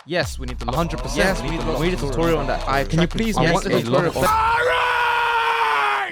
Yes, we need the 100%. Yes, we need a tutorial on that. Can you please I make want a a tutorial. lot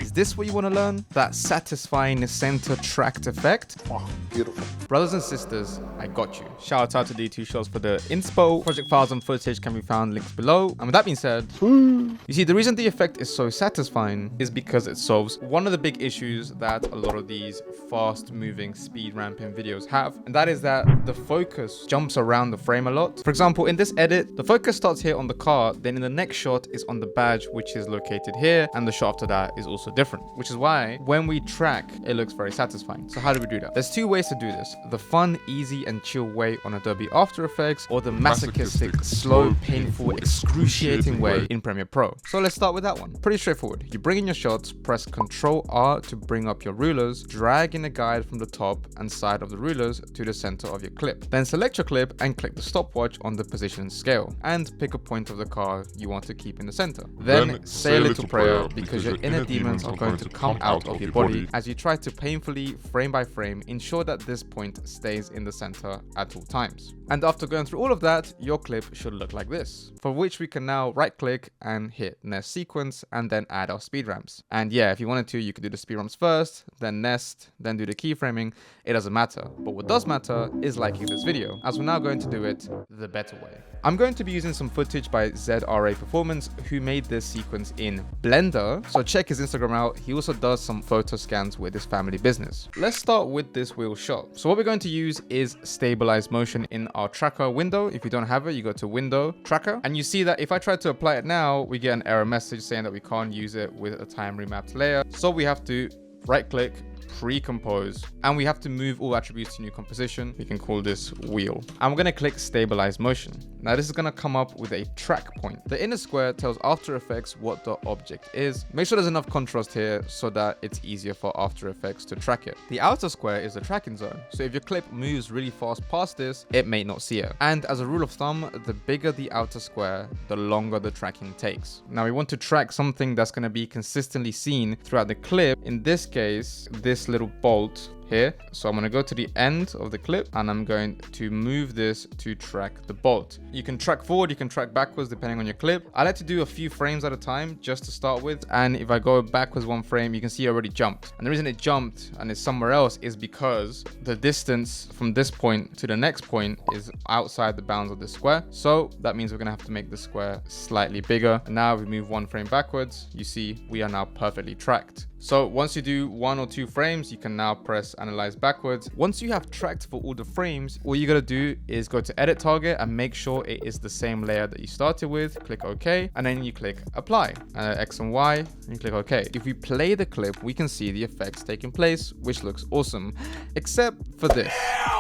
Is this what you want to learn? That satisfying center tracked effect? Oh, beautiful. Brothers and sisters, I got you. Shout out to D2 Shows for the inspo. Project files and footage can be found links below. And with that being said, you see, the reason the effect is so satisfying is because it solves one of the big issues that a lot of these fast moving speed ramping videos have. And that is that the focus jumps around the frame a lot. For example, in this edit, the focus starts here on the car, then in the next shot is on the badge, which is located here. And the shot after that is also different, which is why when we track, it looks very satisfying. So how do we do that? There's two ways to do this: the fun, easy, and chill way on Adobe After Effects, or the masochistic, slow, painful, excruciating way in Premiere Pro. So let's start with that one. Pretty straightforward. You bring in your shots, press Ctrl R to bring up your rulers, drag in a guide from the top and side of the rulers to the center of your clip. Then select your clip and click the stopwatch on the position scale, and pick a point of the car you want to keep in the center. Then say a little prayer, because your inner demons are going to come out of your body as you try to painfully, frame by frame, ensure that this point stays in the center at all times. And after going through all of that, your clip should look like this, for which we can now right click and hit nest sequence and then add our speed ramps. And yeah, if you wanted to, you could do the speed ramps first, then nest, then do the keyframing. It doesn't matter. But what does matter is liking this video, as we're now going to do it the better way. I'm going to be using some footage by ZRA Performance, who made this sequence in Blender. So check his Instagram out. He also does some photo scans with his family business. Let's start with this wheel shot. So what we're going to use is stabilize motion in our tracker window. If you don't have it, you go to Window, Tracker, and you see that if I try to apply it now, we get an error message saying that we can't use it with a time remapped layer. So we have to right click, pre-compose, and we have to move all attributes to new composition. We can call this wheel. And we're going to click stabilize motion. Now this is going to come up with a track point. The inner square tells After Effects what the object is. Make sure there's enough contrast here so that it's easier for After Effects to track it. The outer square is the tracking zone. So if your clip moves really fast past this, it may not see it. And as a rule of thumb, the bigger the outer square, the longer the tracking takes. Now we want to track something that's going to be consistently seen throughout the clip. In this case, this little bolt here. So I'm going to go to the end of the clip and I'm going to move this to track the bolt. You can track forward, you can track backwards depending on your clip. I like to do a few frames at a time just to start with. And if I go backwards one frame, you can see it already jumped. And the reason it jumped and it's somewhere else is because the distance from this point to the next point is outside the bounds of the square. So that means we're going to have to make the square slightly bigger. And now if we move one frame backwards, you see we are now perfectly tracked. So once you do 1 or 2 frames, you can now press analyze backwards. Once you have tracked for all the frames, all you gotta do is go to edit target and make sure it is the same layer that you started with. Click OK, and then you click apply, X and Y, and you click OK. If we play the clip, we can see the effects taking place, which looks awesome, except for this.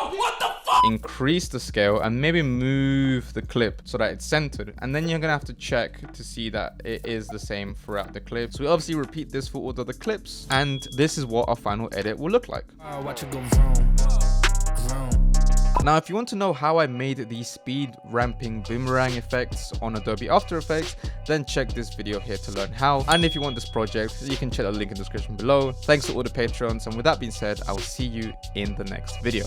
What the fuck? Increase the scale and maybe move the clip so that it's centered, and then you're gonna have to check to see that it is the same throughout the clip. So we obviously repeat this for all of the clips, and this is what our final edit will look like. Now, if you want to know how I made these speed ramping boomerang effects on Adobe After Effects, then check this video here to learn how. And if you want this project, you can check the link in the description below. Thanks to all the Patreons, and with that being said, I will see you in the next video.